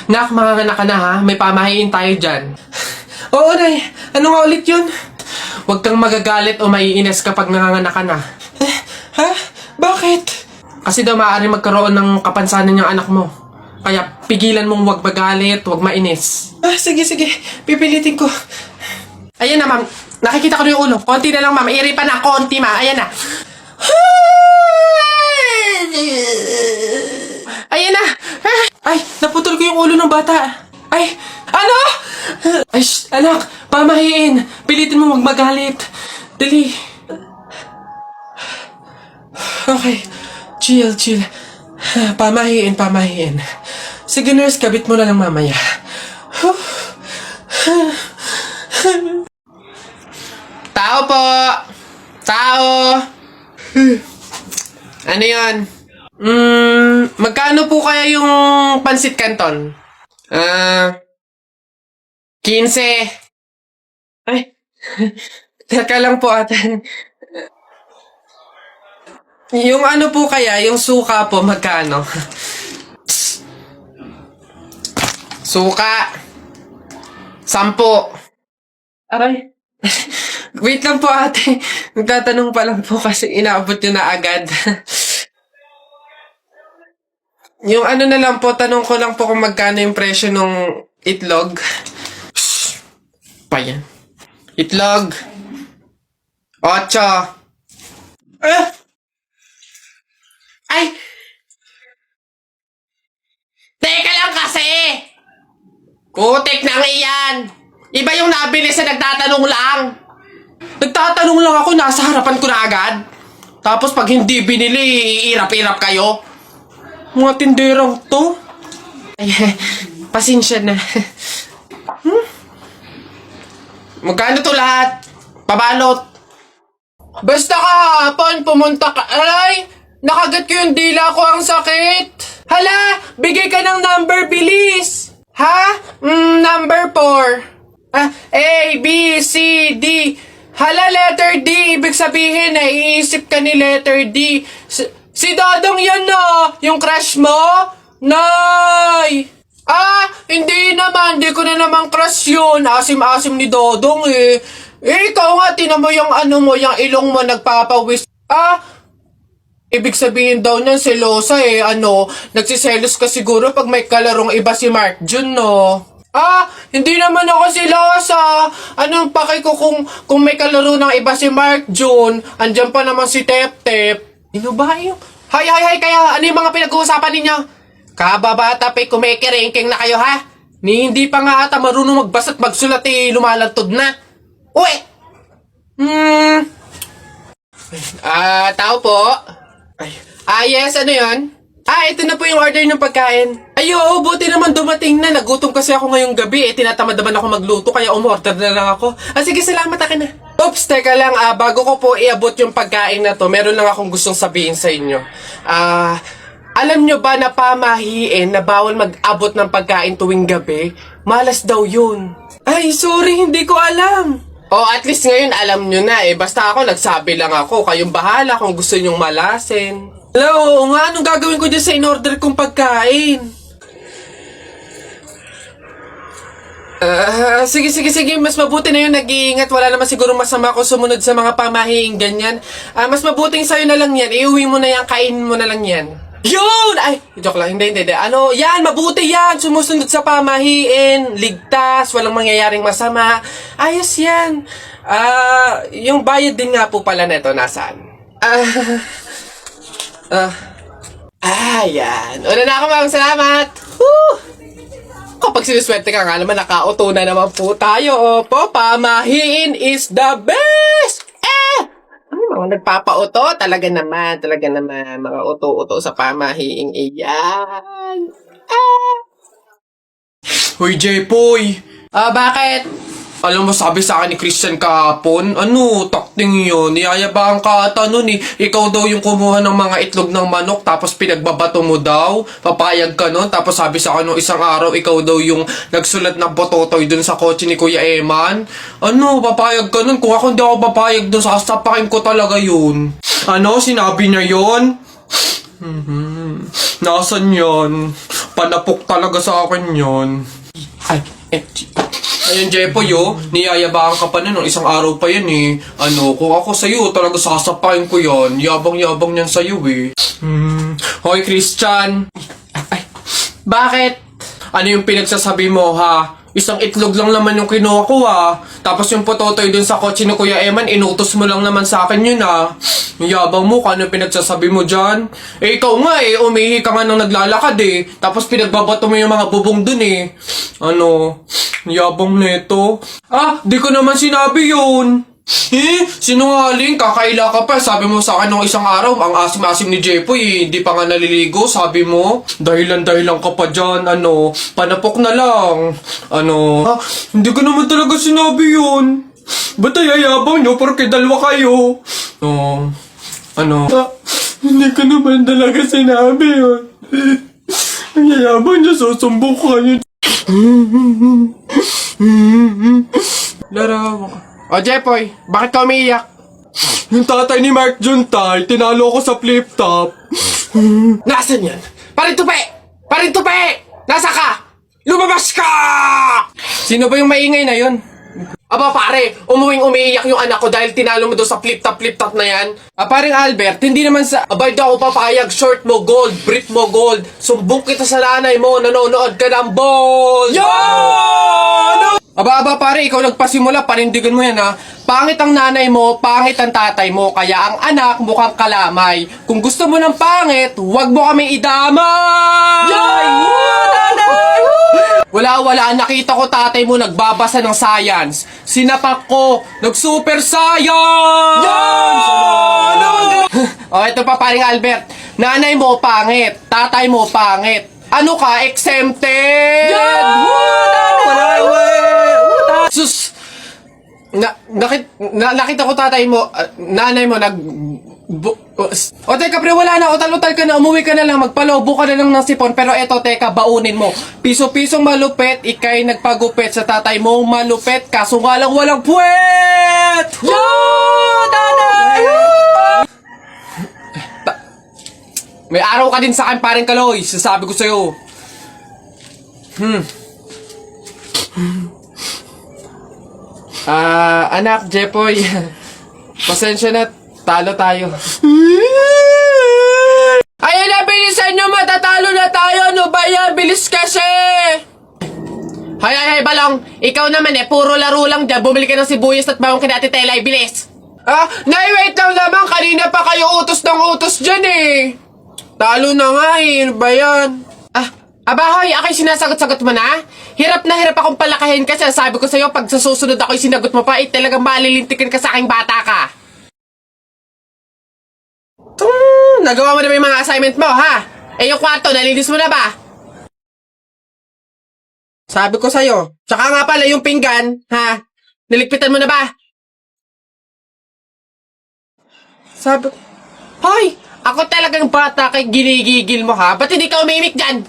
Nak, manganganak ka na ha. May pamahiin tayo dyan. Oo, Nay. Ano nga ulit yun? Huwag kang magagalit o maiinis kapag nanganganak ka na. Ha? Bakit? Kasi daw maaari magkaroon ng kapansanan yung anak mo. Kaya pigilan mong huwag magalit, huwag mainis. Sige. Pipilitin ko. Ayan na, ma'am. Nakikita ko na yung ulo. Konti na lang, ma'am. Iri pa na. Konti, ma. Ayan na. Ayan na. Ay, naputol ko yung ulo ng bata. Ay, ano? Ay, anak. Pamahiin. Pilitin mo huwag magalit. Dali. Okay. Chill. Pamahiin. Sige, nurse. Kabit mo na lang mamaya. Tao po! Tao! Ano yun? Magkano po kaya yung pansit canton? 15. Ay, teka lang po ate. Yung ano po kaya, yung suka po, magkano? Suka. 10. Aray. Wait lang po ate. Nagtatanong pa lang po kasi inaabot nyo na agad. Yung ano na lang po, tanong ko lang po kung magkano yung presyo ng itlog. Shhh. Pa yan. Itlog. 8. Ay! Teka lang kasi! Kutik nang iyan! Iba yung nabili sa nagtatanong lang. Nagtatanong lang ako, nasa harapan ko na agad. Tapos pag hindi binili, iirap-irap kayo. Mga tinderang to. Ay, pasensya na. Magkano to lahat? Pabalot. Basta kahapon, pumunta ka. Aray! Nakagat ko yung dila ko, ang sakit. Hala! Bigay ka ng number, bilis! Ha? Number 4. A, B, C, D. Hala, letter D. Ibig sabihin, naiisip ka ni letter D. Si Dodong yan na! Yung crush mo? Nay! Hindi naman. Hindi ko na naman crush yun. Asim-asim ni Dodong eh. Ikaw nga, tinan mo yung ano mo, yung ilong mo nagpapawis. Ibig sabihin daw niyan, selosa eh. Nagsiselos ka siguro pag may kalarong iba si Mark Jun, no? Hindi naman ako selosa. Anong pake ko kung may kalaro ng iba si Mark Jun? Andyan pa naman si Tep-Tep. Ano ba yun? Hay, kaya ano yung mga pinag-uusapan ninyo? Kababata pa'y kumikiringking na kayo, ha? Hindi pa nga ata marunong magbasa't magsulat eh, lumalantod na. Uy! Tao po? Yes, ano yun? Ito na po yung order ng pagkain. Ay, oo, buti naman dumating na. Nagutom kasi ako ngayong gabi. Tinatamad naman ako magluto, kaya umorder na lang ako. Sige, salamat, akin na. Oops, teka lang. Bago ko po iabot yung pagkain na to, meron lang akong gustong sabihin sa inyo. Alam nyo ba na pamahiin na bawal mag-abot ng pagkain tuwing gabi? Malas daw yun. Ay, sorry, hindi ko alam. At least ngayon alam nyo na eh. Basta ako, nagsabi lang ako. Kayong bahala kung gusto nyong malasin. Hello, nga, anong gagawin ko dyan sa in-order kong pagkain? Sige. Mas mabuti na yun, nag-iingat. Wala naman siguro masama kung sumunod sa mga pamahiing ganyan. Mas mabuting sa'yo na lang yan. Iuwi mo na yan, kainin mo na lang yan. Yun! Ay, joke lang. Hindi. Yan, mabuti yan. Sumusunod sa pamahiin. Ligtas, walang mangyayaring masama. Ayos yan. Yung bayad din nga po pala neto, nasaan? Yan. Una na ako, ma'am. Salamat. Woo! Kapag sinuswerte ka nga naman, nakauto na naman po tayo. Opo, pamahiin is the best! Mga nagpapauto, talaga naman, mga uto-uto sa pamahiing iyan. Hoy, Jepoy! Bakit? Alam mo, sabi sa akin ni Christian kahapon, takting yun, niyayabang ka ata nun eh. Ikaw daw yung kumuha ng mga itlog ng manok, tapos pinagbabato mo daw. Papayag ka nun, tapos sabi sa akin nung isang araw, ikaw daw yung nagsulat ng pototoy dun sa kotse ni Kuya Eman. Papayag ka nun? Kung ako hindi ako papayag dun, sasapakin ko talaga yun. Sinabi niya yun? Nasaan yan? Panapok talaga sa akin yun. Ay, ayun, Jepoy, niyayabang ka pa nun. Isang araw pa yan eh. Kung ako sa'yo, talaga sasapain ko yan. Yabang-yabang niyan sa'yo eh. Hoy, Christian. Ay, bakit? Ano yung pinagsasabi mo, ha? Isang itlog lang naman yung kinuha ko, ha? Tapos yung pototoy dun sa kotse ni Kuya Eman, inutos mo lang naman sa akin yun, ha? Yung yabang mo, kano yung pinagsasabi mo dyan? Eh, ikaw nga eh, umihi ka nga nang naglalakad eh. Tapos pinagbabato mo yung mga bubong dun eh. Yabang neto. Ah, di ko naman sinabi yun. Sinungaling, kakaila ka pa. Sabi mo sa akin nung isang araw, ang asim-asim ni Jepoy eh. Hindi pa nga naliligo, sabi mo. Dahilan-dahilan ka pa dyan, panapok na lang. Hindi ko naman talaga sinabi yun. Ba't ayayabang nyo? Porque dalawa kayo. Hindi ko naman talaga sinabi yun. Ang yayabang nyo, susumbong kayo. Larawan ka. O, Jepoy, bakit ka umiiyak? Yung tatay ni Mark Juntay, tinalo ko sa flip-top. Nasaan yan? Parintupi! Parintupi! Nasa ka? Lumabas ka! Sino ba yung maingay na yun? Aba pare, umiiyak yung anak ko dahil tinalo mo doon sa flip-top na yan. Paring Albert, hindi naman sa... Abay daw ako papayag, short mo gold, brief mo gold. Sumbong kita sa nanay mo, nanonood ka ng ball! Yo! Aba pare, ikaw nagpasimula, panindigan mo yan ha. Pangit ang nanay mo, pangit ang tatay mo, kaya ang anak mukhang kalamay. Kung gusto mo ng pangit, huwag mo kami idamay! Wala, nakita ko tatay mo nagbabasa ng science. Sinapak ko, nag-super science! O, ito pa paring Albert. Nanay mo pangit, tatay mo pangit. Ano ka, exempted? Sus! Nakita ko tatay mo, nanay mo, o teka pre, wala na, utal-utal ka na, umuwi ka na lang, magpalobo ka na lang ng sipon, pero eto teka, baunin mo. Piso-pisong malupet, ikay nagpagupit sa tatay mo, malupet, kaso nga lang walang puwet! Yo! Tatay! May araw ka din sa akin, paring Kaloy, sasabi ko sa'yo. Anak, Jepoy, pasensya na, talo tayo. Ayun na, bilisan nyo, matatalo na tayo, ano ba yan? Bilis kasi! Hay, Balong, ikaw naman puro laro lang dyan, bumili ka ng sibuyas at bawang kina Ate Telay, bilis! Nay, wait lang naman, kanina pa kayo utos ng utos dyan Talo na nga ano ba yan? Abahoy, ako'y sinasagot-sagot mo na? Hirap na hirap akong palakahin kasi sabi ko sa'yo, pag sa susunod ako'y sinagot mo pa, talagang malilintikin ka sa aking bata ka. Nagawa mo na ba yung mga assignment mo, ha? Yung kwarto, nalinis mo na ba? Sabi ko sa'yo. Tsaka nga pala yung pinggan, ha? Niligpitan mo na ba? Sabi ko, hoy! Ako talagang bata kay ginigigil mo, ha? Ba't hindi ka umimik dyan?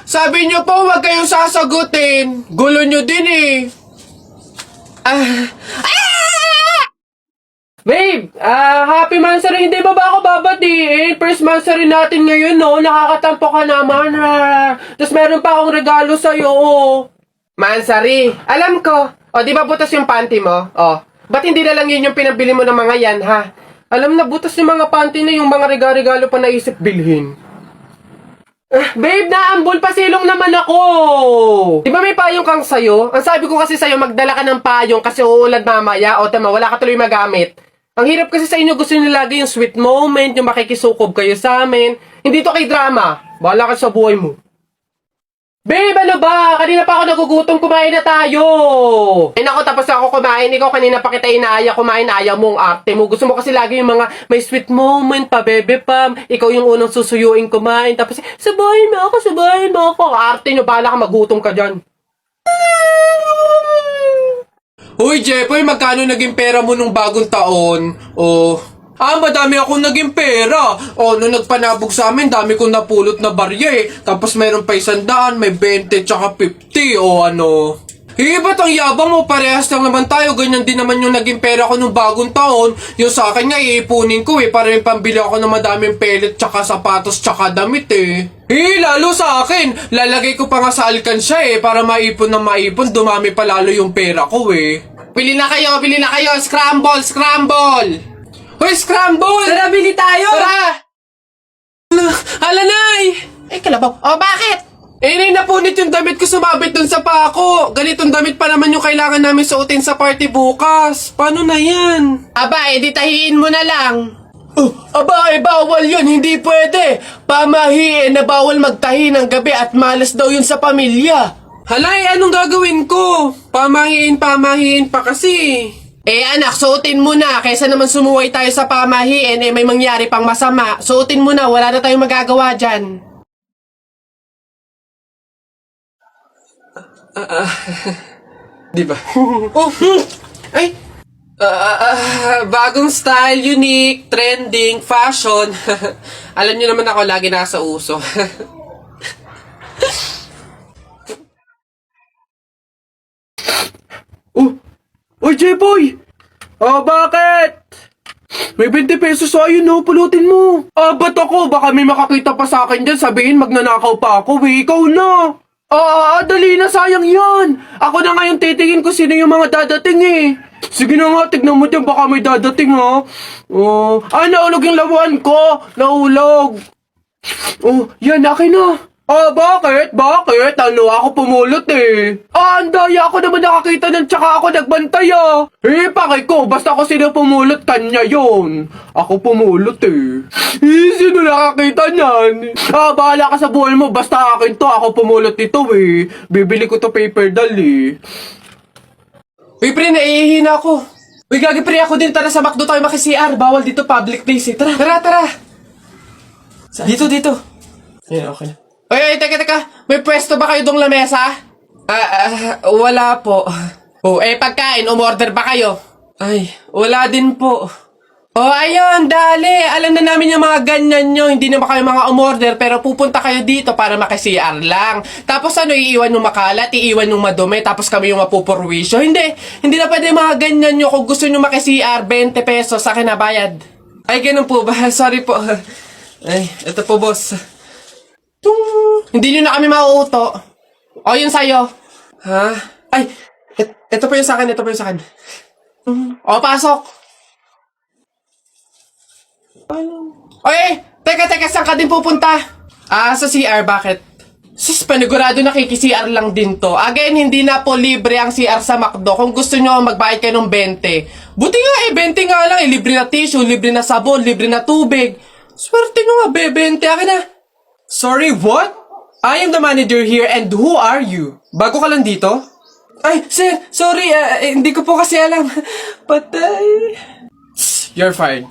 Sabi niyo po huwag kayong sasagutin. Gulo niyo din Babe, happy mansary. Hindi ba ako babatiin? First mansary natin ngayon, no? Nakakatampo ka naman, Tapos meron pa akong regalo sa'yo, Mansary, alam ko. Di ba butas yung panty mo? Ba't hindi na lang yun yung pinabili mo ng mga yan, ha? Alam na, butas yung mga panty na yung mga regalo pa naisip bilhin. Babe, naambol pa silong naman ako. Di ba may payong kang sayo? Ang sabi ko kasi sayo, magdala ka ng payong kasi uulan mamaya. Tama, wala ka tuloy magamit. Ang hirap kasi sa inyo, gusto nyo lagi yung sweet moment, yung makikisukob kayo sa amin. Hindi to kay drama. Bahala ka sa buhay mo. Babe, ano ba? Kanina pa ako nagugutom, kumain na tayo. Nako, tapos ako kumain. Ikaw kanina pa kita inaaya kumain, ayaw mong arte mo. Gusto mo kasi lagi yung mga may sweet moment pa, bebe pam. Ikaw yung unang susuyuin kumain. Tapos, sabahin mo ako. Arte nyo, bahala ka, magutom ka dyan. Hoy, Jepoy, magkano naging pera mo nung bagong taon? Madami akong naging pera. Nung nagpanabog sa amin, dami kong napulot na barya Tapos meron pa 100, may 20, tsaka 50, Ba't ang yabang mo? Parehas lang naman tayo. Ganyan din naman yung naging pera ko nung bagong taon. Yung sa akin nga, iipunin ko para yung pambili ako ng madaming pellet, tsaka sapatos, tsaka damit lalo sa akin. Lalagay ko pa nga sa alkansya para maipon na maipon. Dumami pa lalo yung pera ko Bili na kayo, bili na kayo. Scramble, scramble! Hoy, scramble! Tara, bili tayo! Tara! Alanay! Kalabaw. Bakit? Nay, napunit yung damit ko, sumabit dun sa pako. Ganitong damit pa naman yung kailangan namin suotin sa party bukas. Paano na yan? Aba, edi tahiin mo na lang. Bawal yun. Hindi pwede. Pamahiin na bawal magtahi ng gabi at malas daw yun sa pamilya. Halay, anong gagawin ko? Pamahiin pa kasi. Anak, suotin mo na. Kaysa naman sumuway tayo sa pamahiin, may mangyari pang masama. Suotin mo na, wala na tayong magagawa dyan. Di ba? Ay! Bagong style, unique, trending, fashion. Alam niyo naman ako, lagi nasa uso. Oy, J-Boy! Bakit? May 20 pesos ayun pulutin mo. Ba't ako? Baka may makakita pa sa akin dyan, sabihin magnanakaw pa ako ikaw na. Dali na, sayang yan. Ako na ngayon titingin ko sino yung mga dadating Sige na nga, tignan mo dyan, baka may dadating naulog yung lawan ko. Naulog. Yan, akin na. Bakit? Bakit? Ako pumulot ang daya ako naman nakakita ng tsaka ako nagbantay pakay ko, basta ako sino pumulot, kanya yon. Ako pumulot sino nakakita niyan? Bahala ka sa buhay mo, basta akin to, ako pumulot nito Bibili ko to paper doll pre, naihihina ako. Gagi pre, ako din, tara sa McDo tayo maki-CR, bawal dito, public place Tara. Dito. Yan, okay. Ay, teka. May pwesto ba kayo dong lamesa? Wala po. Pagkain, umorder ba kayo? Ay, wala din po. Ayun, dali. Alam na namin yung mga ganyan nyo. Hindi na ba kayo mga umorder, pero pupunta kayo dito para maki-CR lang. Tapos iiwan yung makalat, iiwan yung madumi, tapos kami yung mapupurwisyo. Hindi na pwede mga ganyan nyo. Kung gusto nyo maki-CR, 20 pesos, sa akin na bayad. Ay, ganun po ba? Sorry po. Ay, ito po, boss. Hindi nyo na kami mauuto. Yun sa'yo. Ha? Ay, ito po yung sa akin. Pasok. Teka, saan ka din pupunta? Sa CR, bakit? Sus, panigurado nakiki-CR lang din to. Again, hindi na po libre ang CR sa McDo. Kung gusto nyo, magbayad kayo ng 20. Buti nga 20 nga lang libre na tissue, libre na sabon, libre na tubig. Swerte nyo nga, 20. Akin na. Sorry, what? I am the manager here and who are you? Bago ka lang dito? Ay, sir, sorry, hindi ko po kasi alam. Patay. You're fired.